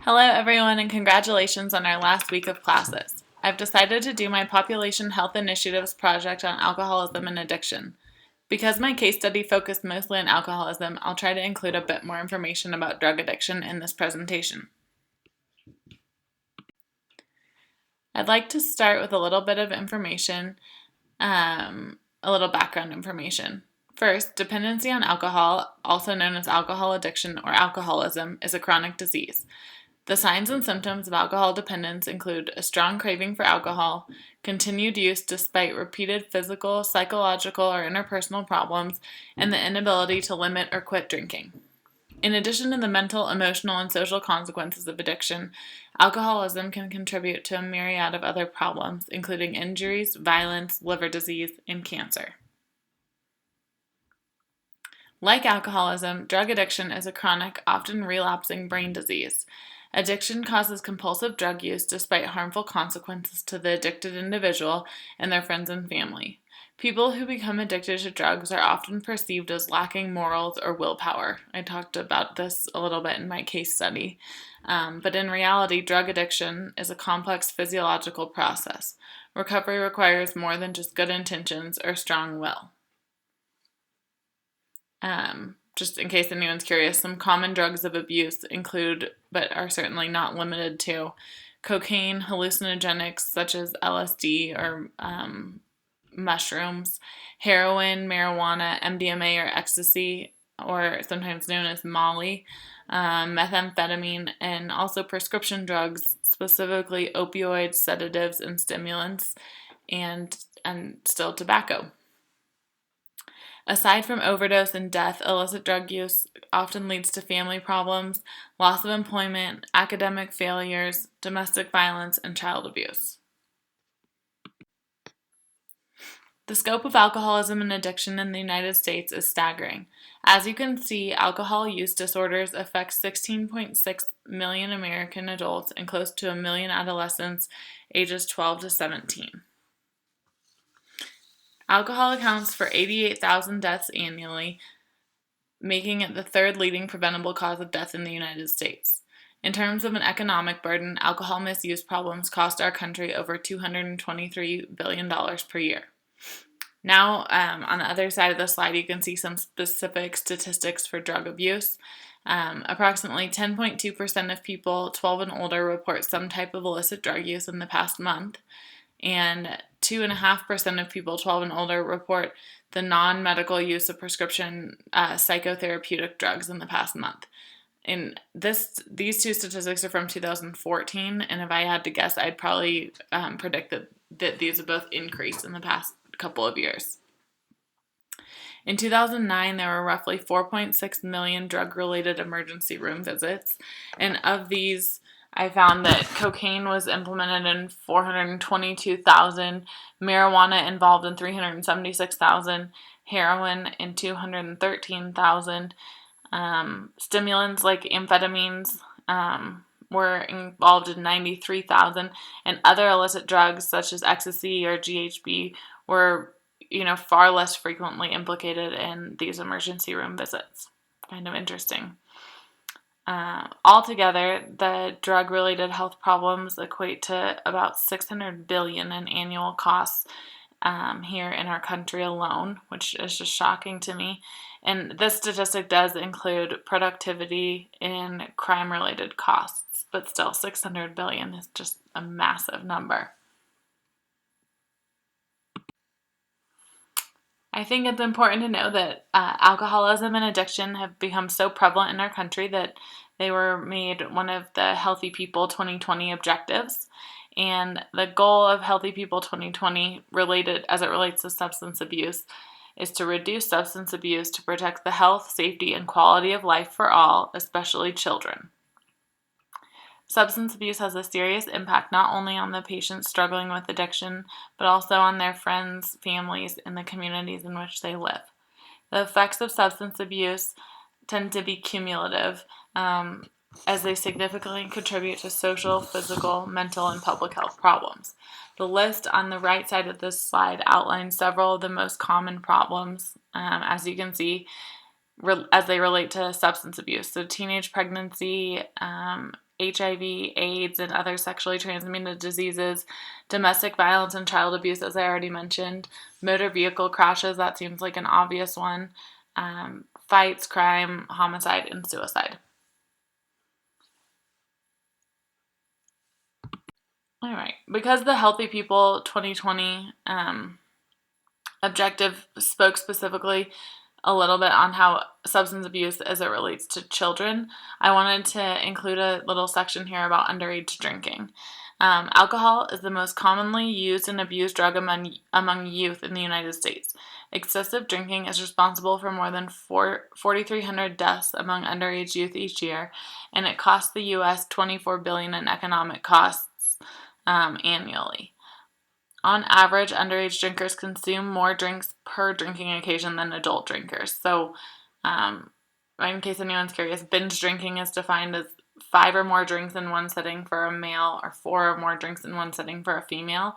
Hello everyone and congratulations on our last week of classes. I've decided to do my Population Health Initiatives project on alcoholism and addiction. Because my case study focused mostly on alcoholism, I'll try to include a bit more information about drug addiction in this presentation. I'd like to start with a little bit of information, a little background information. First, dependency on alcohol, also known as alcohol addiction or alcoholism, is a chronic disease. The signs and symptoms of alcohol dependence include a strong craving for alcohol, continued use despite repeated physical, psychological, or interpersonal problems, and the inability to limit or quit drinking. In addition to the mental, emotional, and social consequences of addiction, alcoholism can contribute to a myriad of other problems, including injuries, violence, liver disease, and cancer. Like alcoholism, drug addiction is a chronic, often relapsing brain disease. Addiction causes compulsive drug use despite harmful consequences to the addicted individual and their friends and family. People who become addicted to drugs are often perceived as lacking morals or willpower. I talked about this a little bit in my case study. But in reality, drug addiction is a complex physiological process. Recovery requires more than just good intentions or strong will. Just in case anyone's curious, some common drugs of abuse include, but are certainly not limited to, cocaine, hallucinogenics such as LSD or mushrooms, heroin, marijuana, MDMA or ecstasy, or sometimes known as Molly, methamphetamine, and also prescription drugs, specifically opioids, sedatives, and stimulants, and still tobacco. Aside from overdose and death, illicit drug use often leads to family problems, loss of employment, academic failures, domestic violence, and child abuse. The scope of alcoholism and addiction in the United States is staggering. As you can see, alcohol use disorders affect 16.6 million American adults and close to 1 million adolescents ages 12 to 17. Alcohol accounts for 88,000 deaths annually, making it the third leading preventable cause of death in the United States. In terms of an economic burden, alcohol misuse problems cost our country over $223 billion per year. Now, on the other side of the slide, you can see some specific statistics for drug abuse. Approximately 10.2% of people 12 and older report some type of illicit drug use in the past month, and 2.5% of people 12 and older report the non-medical use of prescription psychotherapeutic drugs in the past month. And these two statistics are from 2014, and if I had to guess, I'd probably predict that these have both increased in the past couple of years. In 2009, there were roughly 4.6 million drug-related emergency room visits, and of these, I found that cocaine was implemented in 422,000, marijuana involved in 376,000, heroin in 213,000, stimulants like amphetamines were involved in 93,000, and other illicit drugs such as ecstasy or GHB were, far less frequently implicated in these emergency room visits. Kind of interesting. Altogether, the drug-related health problems equate to about $600 billion in annual costs here in our country alone, which is just shocking to me. And this statistic does include productivity and crime-related costs, but still $600 billion is just a massive number. I think it's important to know that alcoholism and addiction have become so prevalent in our country that they were made one of the Healthy People 2020 objectives. And the goal of Healthy People 2020, as it relates to substance abuse, is to reduce substance abuse to protect the health, safety, and quality of life for all, especially children. Substance abuse has a serious impact not only on the patients struggling with addiction, but also on their friends, families, and the communities in which they live. The effects of substance abuse tend to be cumulative, as they significantly contribute to social, physical, mental, and public health problems. The list on the right side of this slide outlines several of the most common problems, as you can see, as they relate to substance abuse. So teenage pregnancy, HIV, AIDS, and other sexually transmitted diseases, domestic violence and child abuse, as I already mentioned, motor vehicle crashes, that seems like an obvious one, fights, crime, homicide, and suicide. All right, because the Healthy People 2020 objective spoke specifically a little bit on how substance abuse as it relates to children, I wanted to include a little section here about underage drinking. Alcohol is the most commonly used and abused drug among youth in the United States. Excessive drinking is responsible for more than 4,300 deaths among underage youth each year, and it costs the U.S. $24 billion in economic costs annually. On average, underage drinkers consume more drinks per drinking occasion than adult drinkers. So, in case anyone's curious, binge drinking is defined as 5 or more drinks in one sitting for a male or 4 or more drinks in one sitting for a female.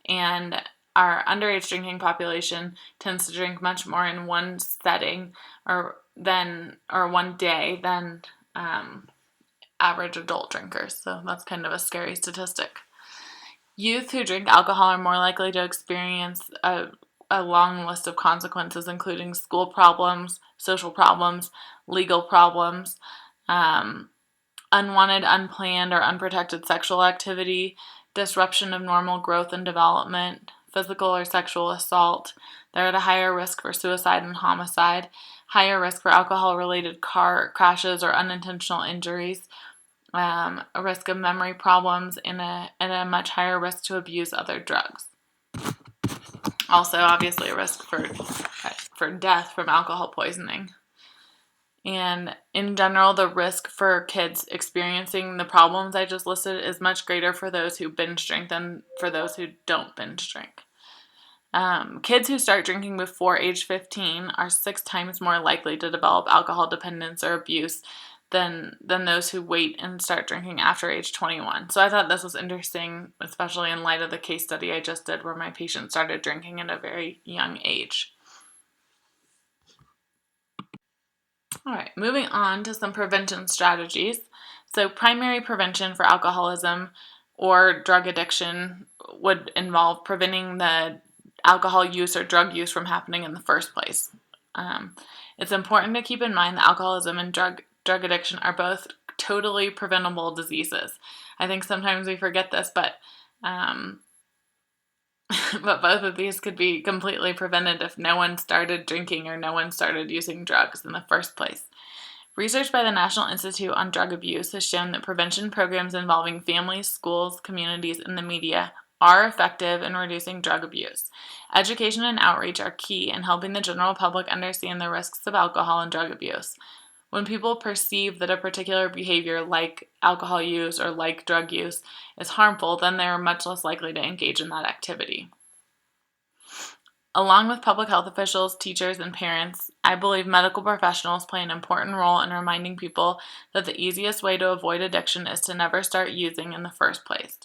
And our underage drinking population tends to drink much more in one setting or one day than average adult drinkers. So that's kind of a scary statistic. Youth who drink alcohol are more likely to experience a long list of consequences, including school problems, social problems, legal problems, unwanted, unplanned, or unprotected sexual activity, disruption of normal growth and development, physical or sexual assault. They're at a higher risk for suicide and homicide, higher risk for alcohol-related car crashes or unintentional injuries, a risk of memory problems, and a much higher risk to abuse other drugs. Also, obviously, a risk for death from alcohol poisoning. And in general, the risk for kids experiencing the problems I just listed is much greater for those who binge drink than for those who don't binge drink. Kids who start drinking before age 15 are 6 times more likely to develop alcohol dependence or abuse than those who wait and start drinking after age 21. So I thought this was interesting, especially in light of the case study I just did where my patient started drinking at a very young age. All right, moving on to some prevention strategies. So primary prevention for alcoholism or drug addiction would involve preventing the alcohol use or drug use from happening in the first place. It's important to keep in mind that alcoholism and drug addiction are both totally preventable diseases. I think sometimes we forget this, but but both of these could be completely prevented if no one started drinking or no one started using drugs in the first place. Research by the National Institute on Drug Abuse has shown that prevention programs involving families, schools, communities, and the media are effective in reducing drug abuse. Education and outreach are key in helping the general public understand the risks of alcohol and drug abuse. When people perceive that a particular behavior like alcohol use or like drug use is harmful, then they are much less likely to engage in that activity. Along with public health officials, teachers, and parents, I believe medical professionals play an important role in reminding people that the easiest way to avoid addiction is to never start using in the first place.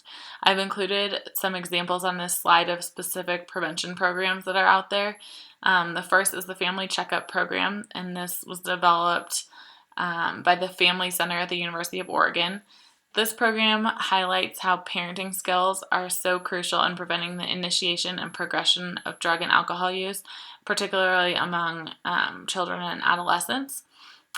I've included some examples on this slide of specific prevention programs that are out there. The first is the Family Checkup Program, and this was developed by the Family Center at the University of Oregon. This program highlights how parenting skills are so crucial in preventing the initiation and progression of drug and alcohol use, particularly among children and adolescents.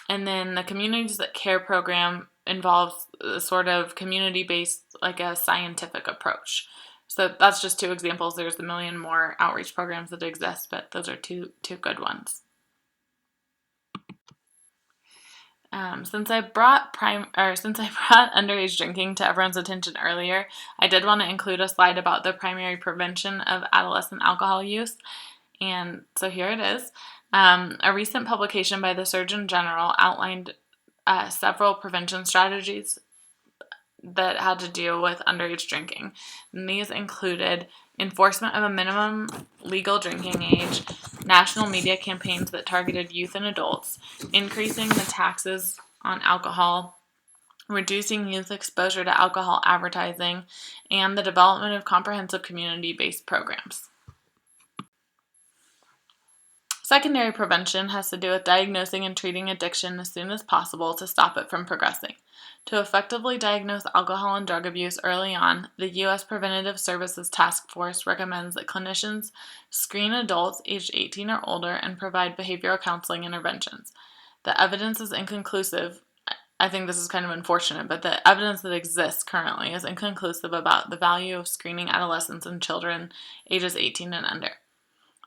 And then the Communities That Care program involves a sort of community-based, like a scientific approach. So that's just 2 examples. There's a million more outreach programs that exist, but those are two good ones. Since I brought underage drinking to everyone's attention earlier, I did want to include a slide about the primary prevention of adolescent alcohol use, and so here it is. A recent publication by the Surgeon General outlined several prevention strategies that had to do with underage drinking. And these included enforcement of a minimum legal drinking age, national media campaigns that targeted youth and adults, increasing the taxes on alcohol, reducing youth exposure to alcohol advertising, and the development of comprehensive community-based programs. Secondary prevention has to do with diagnosing and treating addiction as soon as possible to stop it from progressing. To effectively diagnose alcohol and drug abuse early on, the U.S. Preventative Services Task Force recommends that clinicians screen adults aged 18 or older and provide behavioral counseling interventions. The evidence is inconclusive. I think this is kind of unfortunate, but the evidence that exists currently is inconclusive about the value of screening adolescents and children ages 18 and under.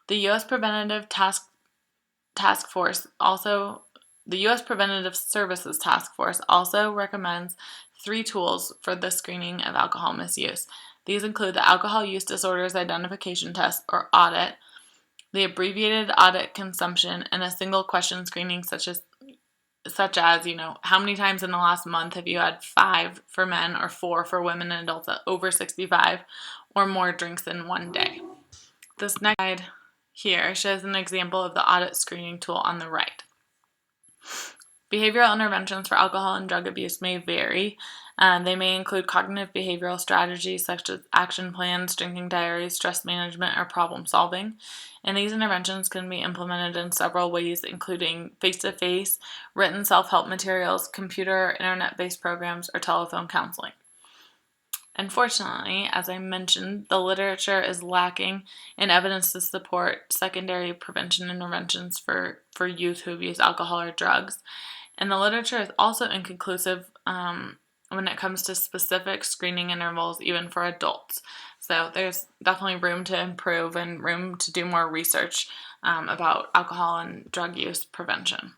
The U.S. Preventative Services Task Force also recommends 3 tools for the screening of alcohol misuse. These include the Alcohol Use Disorders Identification Test, or AUDIT, the abbreviated audit consumption, and a single question screening such as how many times in the last month have you had 5 for men or 4 for women and adults over 65 or more drinks in one day. This next slide here shows an example of the audit screening tool on the right. Behavioral interventions for alcohol and drug abuse may vary. They may include cognitive behavioral strategies such as action plans, drinking diaries, stress management, or problem solving. And these interventions can be implemented in several ways, including face-to-face, written self-help materials, computer or internet-based programs, or telephone counseling. Unfortunately, as I mentioned, the literature is lacking in evidence to support secondary prevention interventions for youth who abuse alcohol or drugs. And the literature is also inconclusive when it comes to specific screening intervals, even for adults. So there's definitely room to improve and room to do more research about alcohol and drug use prevention.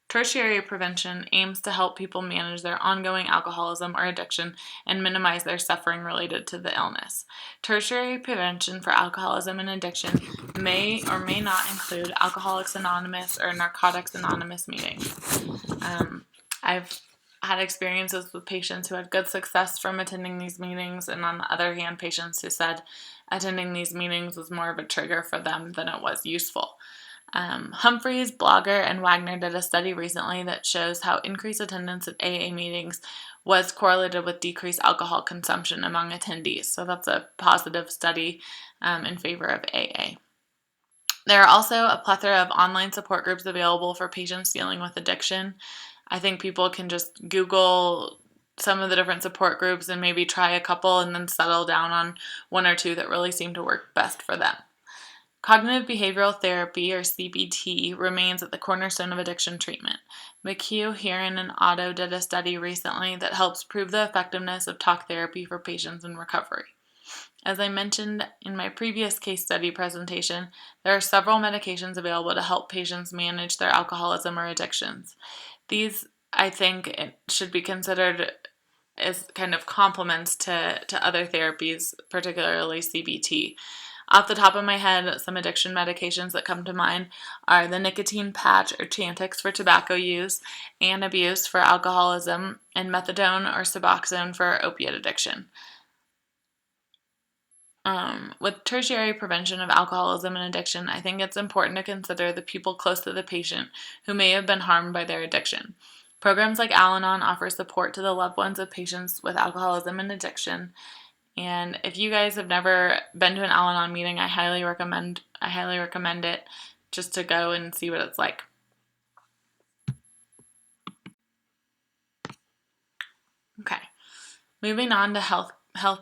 Tertiary prevention aims to help people manage their ongoing alcoholism or addiction and minimize their suffering related to the illness. Tertiary prevention for alcoholism and addiction may or may not include Alcoholics Anonymous or Narcotics Anonymous meetings. I've had experiences with patients who had good success from attending these meetings, and on the other hand, patients who said attending these meetings was more of a trigger for them than it was useful. Humphreys, Blogger, and Wagner did a study recently that shows how increased attendance at AA meetings was correlated with decreased alcohol consumption among attendees. So that's a positive study in favor of AA. There are also a plethora of online support groups available for patients dealing with addiction. I think people can just Google some of the different support groups and maybe try a couple and then settle down on 1 or 2 that really seem to work best for them. Cognitive behavioral therapy, or CBT, remains at the cornerstone of addiction treatment. McHugh, Heron, and Otto did a study recently that helps prove the effectiveness of talk therapy for patients in recovery. As I mentioned in my previous case study presentation, there are several medications available to help patients manage their alcoholism or addictions. These, I think, should be considered as kind of complements to other therapies, particularly CBT. Off the top of my head, some addiction medications that come to mind are the nicotine patch or Chantix for tobacco use and abuse for alcoholism, and methadone or Suboxone for opiate addiction. With tertiary prevention of alcoholism and addiction, I think it's important to consider the people close to the patient who may have been harmed by their addiction. Programs like Al-Anon offer support to the loved ones of patients with alcoholism and addiction. And if you guys have never been to an Al-Anon meeting, I highly recommend it just to go and see what it's like. Okay, moving on to health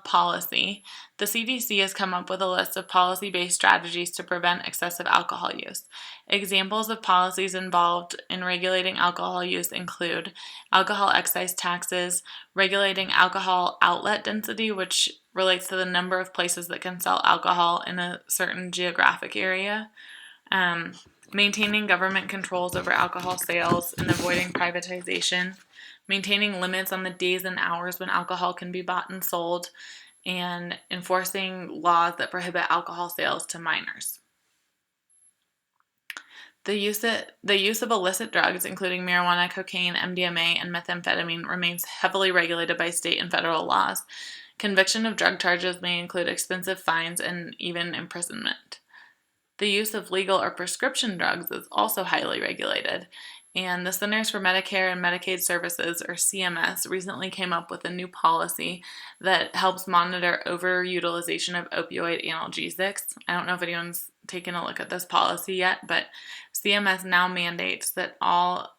policy. The CDC has come up with a list of policy-based strategies to prevent excessive alcohol use. Examples of policies involved in regulating alcohol use include alcohol excise taxes, regulating alcohol outlet density, which relates to the number of places that can sell alcohol in a certain geographic area, maintaining government controls over alcohol sales and avoiding privatization, maintaining limits on the days and hours when alcohol can be bought and sold, and enforcing laws that prohibit alcohol sales to minors. The use of illicit drugs, including marijuana, cocaine, MDMA, and methamphetamine, remains heavily regulated by state and federal laws. Conviction of drug charges may include expensive fines and even imprisonment. The use of legal or prescription drugs is also highly regulated, and the Centers for Medicare and Medicaid Services, or CMS, recently came up with a new policy that helps monitor overutilization of opioid analgesics. I don't know if anyone's taken a look at this policy yet, but CMS now mandates that all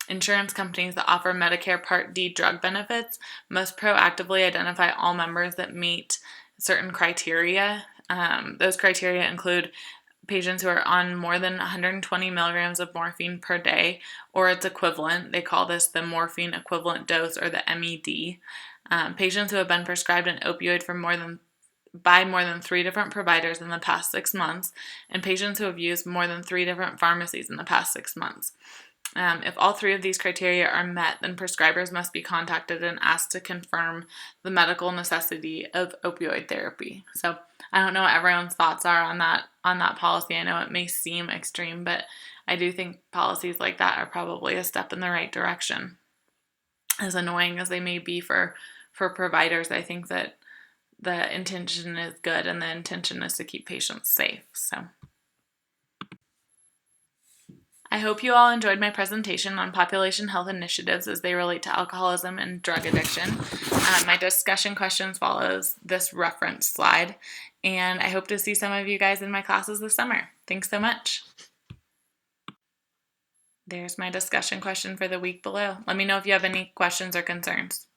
insurance companies that offer Medicare Part D drug benefits must proactively identify all members that meet certain criteria. Those criteria include patients who are on more than 120 milligrams of morphine per day or its equivalent. They call this the morphine equivalent dose, or the MED. Patients who have been prescribed an opioid by more than 3 different providers in the past 6 months, and patients who have used more than 3 different pharmacies in the past 6 months. If all 3 of these criteria are met, then prescribers must be contacted and asked to confirm the medical necessity of opioid therapy. So I don't know what everyone's thoughts are on that policy. I know it may seem extreme, but I do think policies like that are probably a step in the right direction. As annoying as they may be for providers, I think that the intention is good, and the intention is to keep patients safe. So I hope you all enjoyed my presentation on population health initiatives as they relate to alcoholism and drug addiction. My discussion questions follows this reference slide, and I hope to see some of you guys in my classes this summer. Thanks so much. There's my discussion question for the week below. Let me know if you have any questions or concerns.